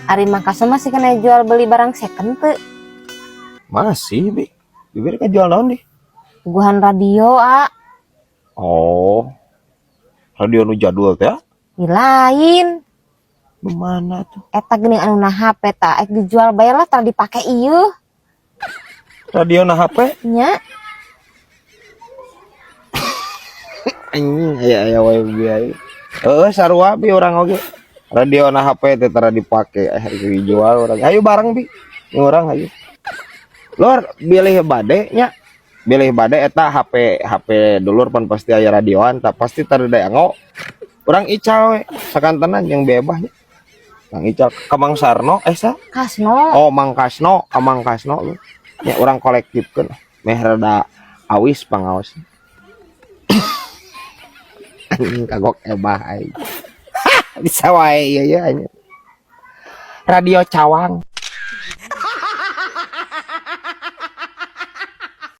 Ari Makassar masih kena jual beli barang second tuh. Masih, Bi. Bibir kan jual naon di? Guhan radio, Oh. Radio nu jadul teh. lain. Di mana tuh? Eta geuning anu na HP tak dijual bae lah tara dipake ieu. Radio na HP? Nya. Anjing aya wae biaya. Sarua Bi orang oge. Radio na HP teh tara dipake dijual orang. Ayo bareng Bi. Orang ayo. Lor bilih bade nya. Bilih bade eta HP dulur pan pasti aya radioan tak pasti teu daya ngo. Urang ical we sakantenan yang bebas nya. Kang Ical ka Mang Sarno sa? Kasno. Oh Mang Kasno, ka Mang Kasno lu. Nya urang kolektipkeun meh rada awis pangaos. Anjing kagok ebah aing. Bisa wae ieu nya. Radio Cawang.